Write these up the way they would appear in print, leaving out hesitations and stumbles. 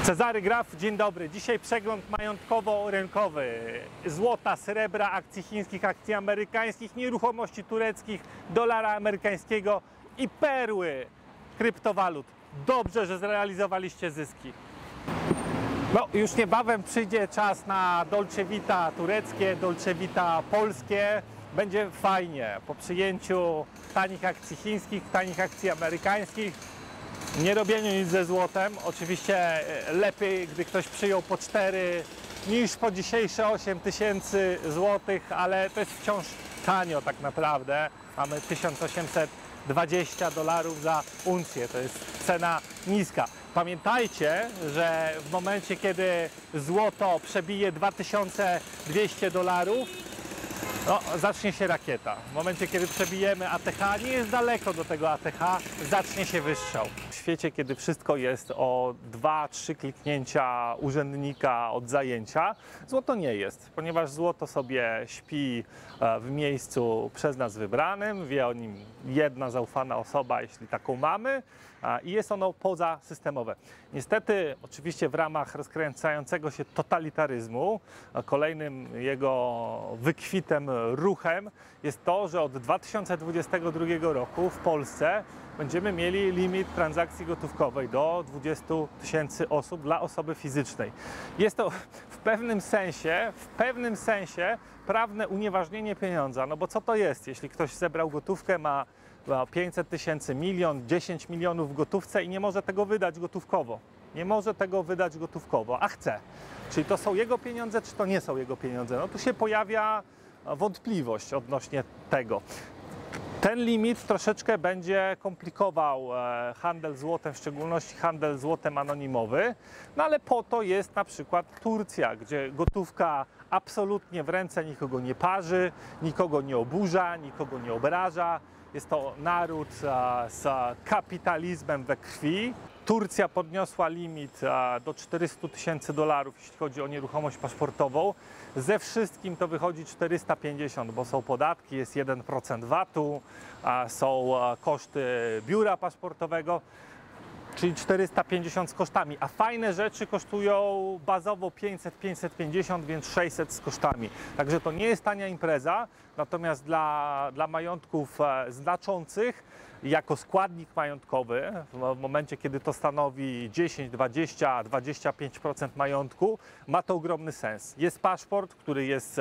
Cezary Graf, dzień dobry. Dzisiaj przegląd majątkowo-rynkowy złota, srebra, akcji chińskich, akcji amerykańskich, nieruchomości tureckich, dolara amerykańskiego i perły kryptowalut. Dobrze, że zrealizowaliście zyski. No, już niebawem przyjdzie czas na Dolce Vita tureckie, Dolce Vita polskie. Będzie fajnie po przyjęciu tanich akcji chińskich, tanich akcji amerykańskich. Nie robieniu nic ze złotem. Oczywiście lepiej, gdy ktoś przyjął po 4 niż po dzisiejsze 8 tysięcy złotych, ale to jest wciąż tanio tak naprawdę. Mamy 1820 dolarów za uncję, to jest cena niska. Pamiętajcie, że w momencie, kiedy złoto przebije 2200 dolarów, no, zacznie się rakieta. W momencie, kiedy przebijemy ATH, nie jest daleko do tego ATH, zacznie się wystrzał. W świecie, kiedy wszystko jest o 2-3 kliknięcia urzędnika od zajęcia, złoto nie jest, ponieważ złoto sobie śpi w miejscu przez nas wybranym, wie o nim jedna zaufana osoba, jeśli taką mamy, i jest ono pozasystemowe. Niestety, oczywiście w ramach rozkręcającego się totalitaryzmu, kolejnym jego wykwitem, ruchem jest to, że od 2022 roku w Polsce będziemy mieli limit transakcji gotówkowej do 20 tysięcy osób dla osoby fizycznej. Jest to w pewnym sensie prawne unieważnienie pieniądza, no bo co to jest, jeśli ktoś zebrał gotówkę, ma 500 tysięcy, milion, 10 milionów w gotówce i nie może tego wydać gotówkowo. Nie może tego wydać gotówkowo, a chce. Czyli to są jego pieniądze, czy to nie są jego pieniądze? No tu się pojawia wątpliwość odnośnie tego. Ten limit troszeczkę będzie komplikował handel złotem, w szczególności handel złotem anonimowy, no ale po to jest na przykład Turcja, gdzie gotówka absolutnie w ręce nikogo nie parzy, nikogo nie oburza, nikogo nie obraża. Jest to naród z kapitalizmem we krwi. Turcja podniosła limit do 400 tysięcy dolarów, jeśli chodzi o nieruchomość paszportową. Ze wszystkim to wychodzi 450, bo są podatki, jest 1% VAT-u, są koszty biura paszportowego, czyli 450 z kosztami, a fajne rzeczy kosztują bazowo 500-550, więc 600 z kosztami. Także to nie jest tania impreza, natomiast dla majątków znaczących, jako składnik majątkowy, w momencie, kiedy to stanowi 10, 20, 25% majątku, ma to ogromny sens. Jest paszport, który jest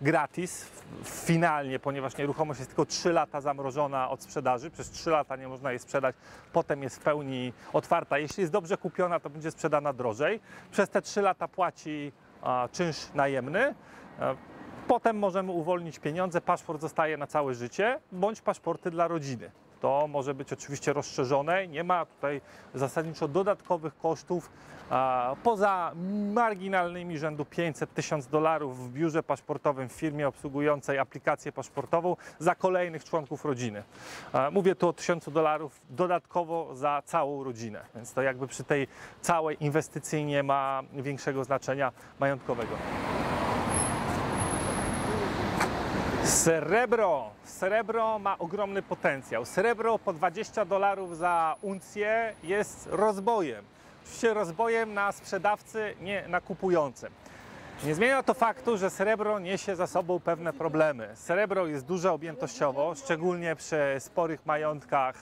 gratis finalnie, ponieważ nieruchomość jest tylko 3 lata zamrożona od sprzedaży. Przez 3 lata nie można jej sprzedać, potem jest w pełni otwarta. Jeśli jest dobrze kupiona, to będzie sprzedana drożej. Przez te 3 lata płaci czynsz najemny. Potem możemy uwolnić pieniądze, paszport zostaje na całe życie, bądź paszporty dla rodziny. To może być oczywiście rozszerzone, nie ma tutaj zasadniczo dodatkowych kosztów, poza marginalnymi rzędu 500-1000 dolarów w biurze paszportowym w firmie obsługującej aplikację paszportową za kolejnych członków rodziny. Mówię tu o 1000 dolarów dodatkowo za całą rodzinę, więc to jakby przy tej całej inwestycji nie ma większego znaczenia majątkowego. Srebro ma ogromny potencjał. Srebro po 20 dolarów za uncję jest rozbojem. Oczywiście rozbojem na sprzedawcy, nie na kupującym. Nie zmienia to faktu, że srebro niesie za sobą pewne problemy. Srebro jest duże objętościowo, szczególnie przy sporych majątkach.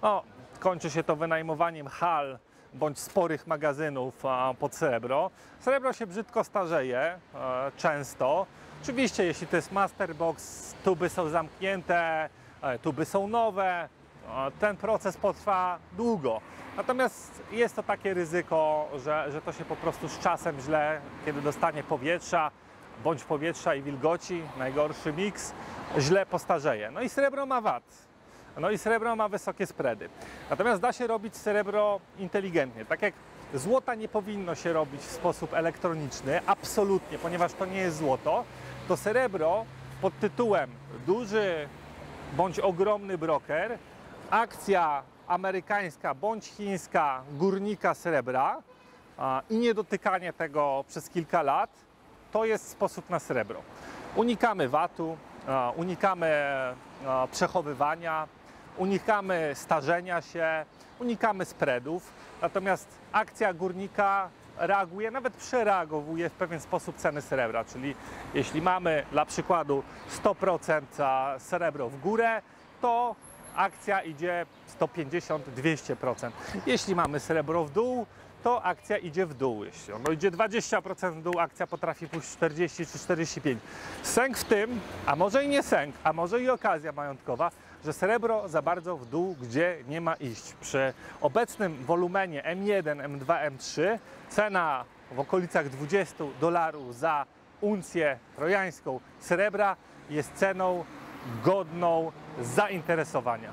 No, kończy się to wynajmowaniem hal bądź sporych magazynów pod srebro. Srebro się brzydko starzeje, często. Oczywiście, jeśli to jest masterbox, tuby są zamknięte, tuby są nowe, ten proces potrwa długo. Natomiast jest to takie ryzyko, że to się po prostu z czasem źle, kiedy dostanie powietrza, bądź powietrza i wilgoci, najgorszy miks, źle postarzeje. No i srebro ma VAT. No i srebro ma wysokie spready. Natomiast da się robić srebro inteligentnie. Tak jak złota nie powinno się robić w sposób elektroniczny, absolutnie, ponieważ to nie jest złoto, to srebro pod tytułem duży bądź ogromny broker, akcja amerykańska bądź chińska górnika srebra i niedotykanie tego przez kilka lat, to jest sposób na srebro. Unikamy VAT-u, unikamy przechowywania, unikamy starzenia się, unikamy spreadów, natomiast akcja górnika reaguje, nawet przereagowuje w pewien sposób ceny srebra, czyli jeśli mamy dla przykładu 100% srebro w górę, to akcja idzie 150-200%. Jeśli mamy srebro w dół, to akcja idzie w dół. Jeśli ono idzie 20% w dół, akcja potrafi pójść 40 czy 45. Sęk w tym, a może i nie sęk, a może i okazja majątkowa, że srebro za bardzo w dół, gdzie nie ma iść. Przy obecnym wolumenie M1, M2, M3 cena w okolicach $20 za uncję trojańską srebra jest ceną godną zainteresowania.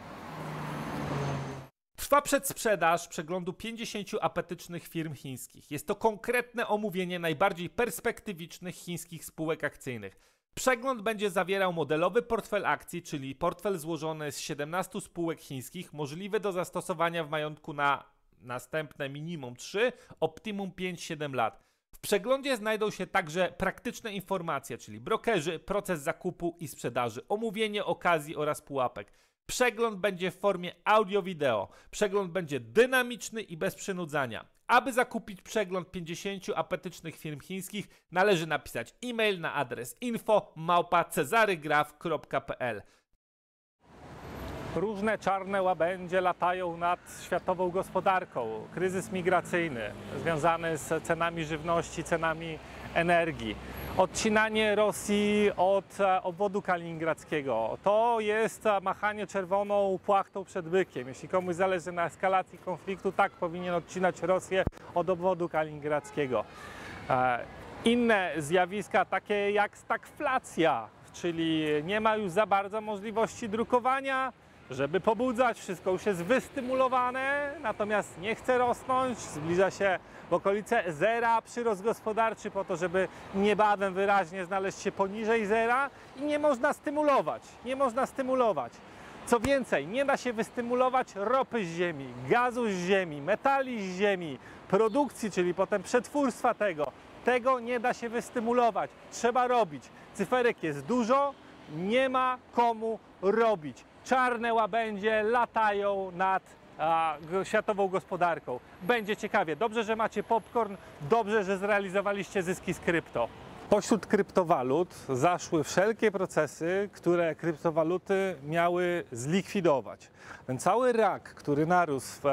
Trwa przedsprzedaż przeglądu 50 apetycznych firm chińskich. Jest to konkretne omówienie najbardziej perspektywicznych chińskich spółek akcyjnych. Przegląd będzie zawierał modelowy portfel akcji, czyli portfel złożony z 17 spółek chińskich, możliwy do zastosowania w majątku na następne minimum 3, optimum 5-7 lat. W przeglądzie znajdą się także praktyczne informacje, czyli brokerzy, proces zakupu i sprzedaży, omówienie okazji oraz pułapek. Przegląd będzie w formie audio-wideo. Przegląd będzie dynamiczny i bez przynudzania. Aby zakupić przegląd 50 apetycznych firm chińskich, należy napisać e-mail na adres info@cezarygraf.pl. Różne czarne łabędzie latają nad światową gospodarką. Kryzys migracyjny związany z cenami żywności, cenami energii. Odcinanie Rosji od obwodu kaliningradzkiego. To jest machanie czerwoną płachtą przed bykiem. Jeśli komuś zależy na eskalacji konfliktu, tak powinien odcinać Rosję od obwodu kaliningradzkiego. Inne zjawiska takie jak stagflacja, czyli nie ma już za bardzo możliwości drukowania, żeby pobudzać, wszystko już jest wystymulowane, natomiast nie chce rosnąć, zbliża się w okolice zera przyrost gospodarczy po to, żeby niebawem wyraźnie znaleźć się poniżej zera i nie można stymulować. Co więcej, nie da się wystymulować ropy z ziemi, gazu z ziemi, metali z ziemi, produkcji, czyli potem przetwórstwa tego nie da się wystymulować. Trzeba robić. Cyferek jest dużo, nie ma komu robić. Czarne łabędzie latają nad światową gospodarką. Będzie ciekawie. Dobrze, że macie popcorn, dobrze, że zrealizowaliście zyski z krypto. Pośród kryptowalut zaszły wszelkie procesy, które kryptowaluty miały zlikwidować. Ten cały rak, który narósł w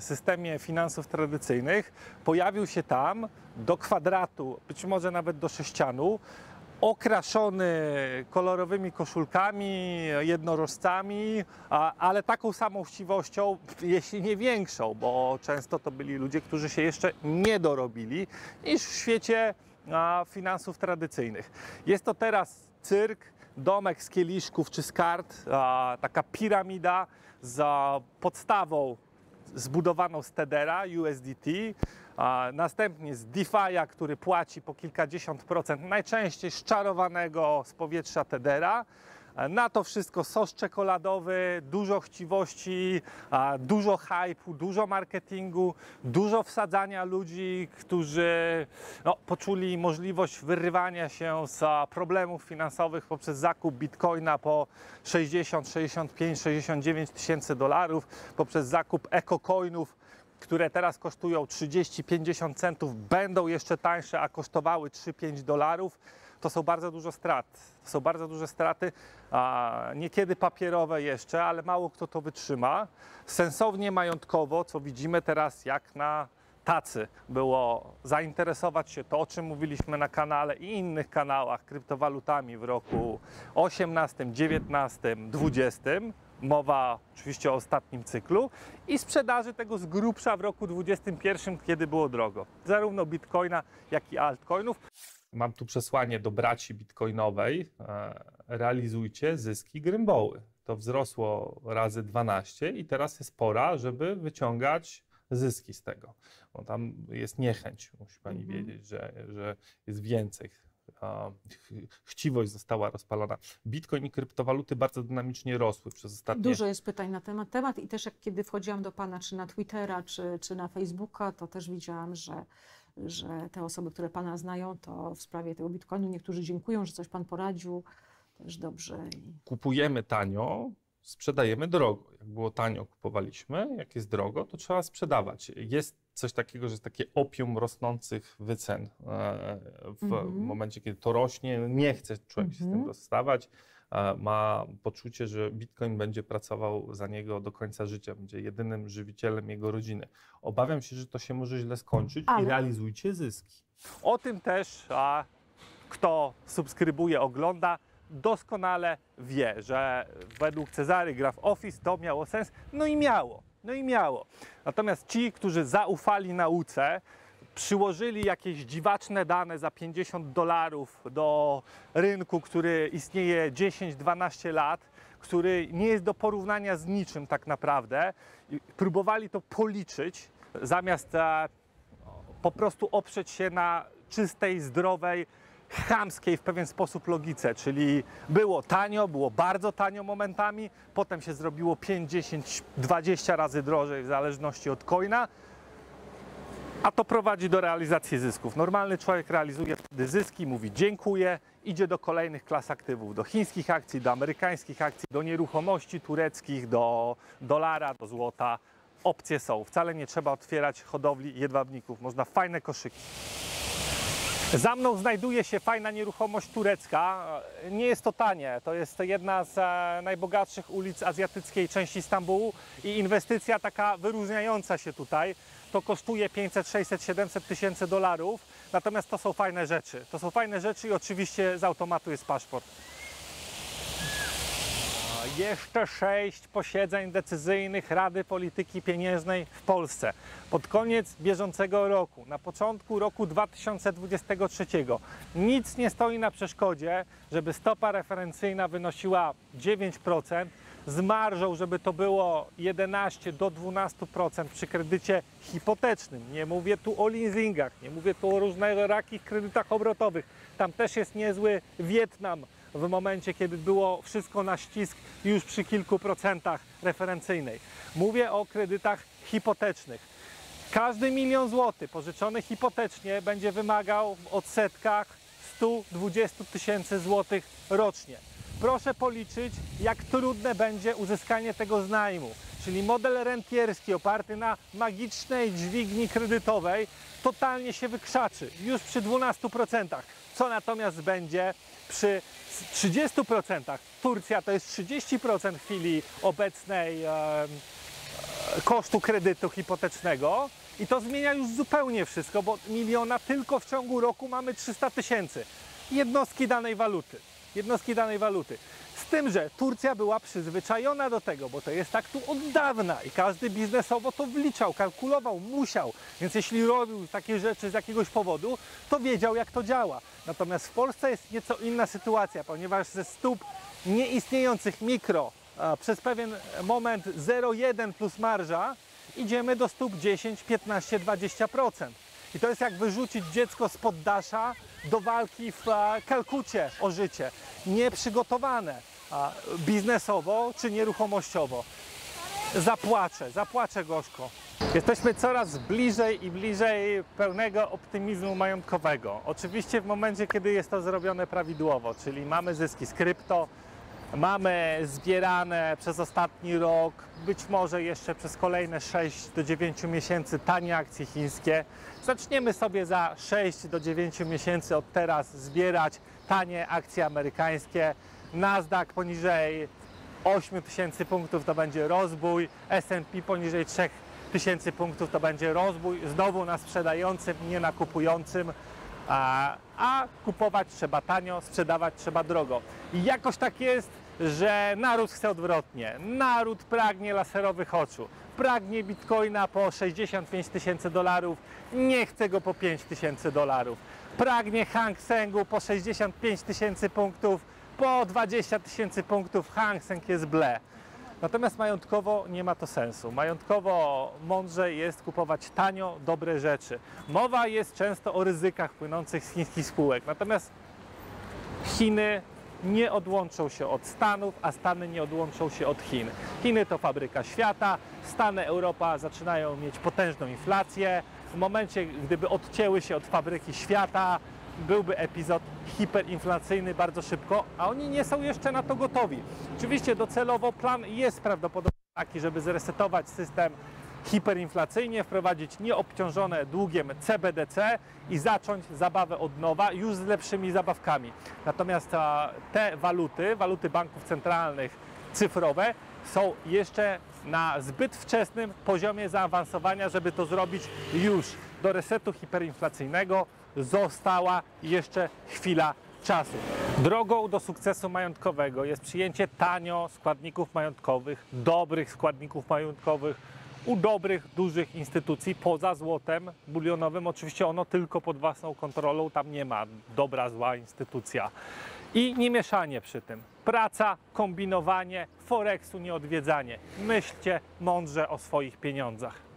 systemie finansów tradycyjnych, pojawił się tam do kwadratu, być może nawet do sześcianu, okraszony kolorowymi koszulkami, jednorożcami, ale taką samą chciwością, jeśli nie większą, bo często to byli ludzie, którzy się jeszcze nie dorobili, niż w świecie finansów tradycyjnych. Jest to teraz cyrk, domek z kieliszków czy z kart, taka piramida z podstawą zbudowaną z Tethera, USDT, następnie z DeFi'a, który płaci po kilkadziesiąt procent, najczęściej z czarowanego z powietrza Tethera. Na to wszystko sos czekoladowy, dużo chciwości, dużo hype'u, dużo marketingu, dużo wsadzania ludzi, którzy poczuli możliwość wyrywania się z problemów finansowych poprzez zakup bitcoina po 60, 65, 69 tysięcy dolarów, poprzez zakup ekocoinów, które teraz kosztują 30-50 centów, będą jeszcze tańsze, a kosztowały 3-5 dolarów. To są bardzo duże straty. To są bardzo duże straty, niekiedy papierowe jeszcze, ale mało kto to wytrzyma. Sensownie majątkowo, co widzimy teraz jak na tacy, było zainteresować się to, o czym mówiliśmy na kanale i innych kanałach, kryptowalutami w roku 18, 19, 20. Mowa oczywiście o ostatnim cyklu i sprzedaży tego z grubsza w roku 2021, kiedy było drogo. Zarówno bitcoina, jak i altcoinów. Mam tu przesłanie do braci bitcoinowej. Realizujcie zyski Grymboły. To wzrosło razy 12 i teraz jest pora, żeby wyciągać zyski z tego. Bo tam jest niechęć, musi pani wiedzieć, że jest więcej. Chciwość została rozpalona. Bitcoin i kryptowaluty bardzo dynamicznie rosły przez ostatnie... Dużo jest pytań na temat i też jak kiedy wchodziłam do pana, czy na Twittera, czy na Facebooka, to też widziałam, że te osoby, które pana znają, to w sprawie tego Bitcoinu niektórzy dziękują, że coś pan poradził, też dobrze. Kupujemy tanio, sprzedajemy drogo. Jak było tanio, kupowaliśmy, jak jest drogo, to trzeba sprzedawać. Jest coś takiego, że jest takie opium rosnących wycen. W momencie, kiedy to rośnie, nie chce człowiek się z tym rozstawać. Ma poczucie, że Bitcoin będzie pracował za niego do końca życia, będzie jedynym żywicielem jego rodziny. Obawiam się, że to się może źle skończyć i realizujcie zyski. O tym też, kto subskrybuje, ogląda, doskonale wie, że według Cezary Graph Office to miało sens, no i miało. Natomiast ci, którzy zaufali nauce, przyłożyli jakieś dziwaczne dane za $50 do rynku, który istnieje 10-12 lat, który nie jest do porównania z niczym tak naprawdę, i próbowali to policzyć, zamiast po prostu oprzeć się na czystej, zdrowej, chamskiej w pewien sposób logice, czyli było tanio, było bardzo tanio momentami, potem się zrobiło 5, 10, 20 razy drożej w zależności od coina, a to prowadzi do realizacji zysków. Normalny człowiek realizuje wtedy zyski, mówi dziękuję, idzie do kolejnych klas aktywów, do chińskich akcji, do amerykańskich akcji, do nieruchomości tureckich, do dolara, do złota. Opcje są. Wcale nie trzeba otwierać hodowli jedwabników. Można fajne koszyki. Za mną znajduje się fajna nieruchomość turecka. Nie jest to tanie. To jest jedna z najbogatszych ulic azjatyckiej części Stambułu i inwestycja taka wyróżniająca się tutaj. To kosztuje 500, 600, 700 tysięcy dolarów. Natomiast to są fajne rzeczy. To są fajne rzeczy i oczywiście z automatu jest paszport. Jeszcze 6 posiedzeń decyzyjnych Rady Polityki Pieniężnej w Polsce. Pod koniec bieżącego roku, na początku roku 2023. Nic nie stoi na przeszkodzie, żeby stopa referencyjna wynosiła 9%, z marżą, żeby to było 11 do 12% przy kredycie hipotecznym. Nie mówię tu o leasingach, nie mówię tu o różnorakich kredytach obrotowych. Tam też jest niezły Wietnam w momencie, kiedy było wszystko na ścisk już przy kilku procentach referencyjnej. Mówię o kredytach hipotecznych. Każdy 1 000 000 złotych pożyczony hipotecznie będzie wymagał w odsetkach 120 tysięcy złotych rocznie. Proszę policzyć, jak trudne będzie uzyskanie tego znajmu. Czyli model rentierski oparty na magicznej dźwigni kredytowej totalnie się wykrzaczy już przy 12%. Co natomiast będzie przy 30%? Turcja to jest 30% w chwili obecnej kosztu kredytu hipotecznego i to zmienia już zupełnie wszystko, bo miliona tylko w ciągu roku mamy 300 tysięcy jednostki danej waluty. Z tym, że Turcja była przyzwyczajona do tego, bo to jest tak tu od dawna i każdy biznesowo to wliczał, kalkulował, musiał. Więc jeśli robił takie rzeczy z jakiegoś powodu, to wiedział, jak to działa. Natomiast w Polsce jest nieco inna sytuacja, ponieważ ze stóp nieistniejących mikro przez pewien moment 0,1 plus marża idziemy do stóp 10, 15, 20%. I to jest jak wyrzucić dziecko z poddasza do walki w Kalkucie o życie. Nieprzygotowane biznesowo czy nieruchomościowo. Zapłaczę gorzko. Jesteśmy coraz bliżej i bliżej pełnego optymizmu majątkowego. Oczywiście w momencie, kiedy jest to zrobione prawidłowo, czyli mamy zyski z krypto, mamy zbierane przez ostatni rok, być może jeszcze przez kolejne 6 do 9 miesięcy tanie akcje chińskie. Zaczniemy sobie za 6 do 9 miesięcy od teraz zbierać tanie akcje amerykańskie. Nasdaq poniżej 8 tysięcy punktów to będzie rozbój, S&P poniżej 3 tysięcy punktów to będzie rozbój, znowu na sprzedającym, nie na kupującym. A kupować trzeba tanio, sprzedawać trzeba drogo. I jakoś tak jest, że naród chce odwrotnie. Naród pragnie laserowych oczu. Pragnie bitcoina po 65 tysięcy dolarów, nie chce go po 5 tysięcy dolarów. Pragnie Hang Sengu po 65 tysięcy punktów, po 20 tysięcy punktów Hang Seng jest ble. Natomiast majątkowo nie ma to sensu. Majątkowo mądrzej jest kupować tanio, dobre rzeczy. Mowa jest często o ryzykach płynących z chińskich spółek. Natomiast Chiny nie odłączą się od Stanów, a Stany nie odłączą się od Chin. Chiny to fabryka świata, Stany, Europa zaczynają mieć potężną inflację. W momencie, gdyby odcięły się od fabryki świata, byłby epizod hiperinflacyjny bardzo szybko, a oni nie są jeszcze na to gotowi. Oczywiście docelowo plan jest prawdopodobnie taki, żeby zresetować system hiperinflacyjnie, wprowadzić nieobciążone długiem CBDC i zacząć zabawę od nowa już z lepszymi zabawkami. Natomiast te waluty banków centralnych cyfrowe są jeszcze na zbyt wczesnym poziomie zaawansowania, żeby to zrobić już. Do resetu hiperinflacyjnego została jeszcze chwila czasu. Drogą do sukcesu majątkowego jest przyjęcie tanio składników majątkowych, dobrych składników majątkowych u dobrych, dużych instytucji poza złotem bulionowym. Oczywiście ono tylko pod własną kontrolą, tam nie ma dobra, zła instytucja. I nie mieszanie przy tym. Praca, kombinowanie, Forexu nie odwiedzanie. Myślcie mądrze o swoich pieniądzach.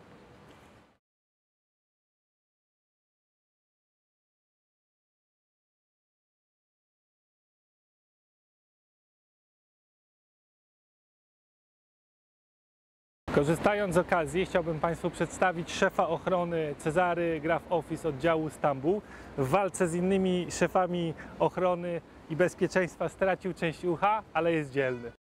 Korzystając z okazji, chciałbym Państwu przedstawić szefa ochrony Cezary Graf Office oddziału Stambuł. W walce z innymi szefami ochrony i bezpieczeństwa stracił część ucha, ale jest dzielny.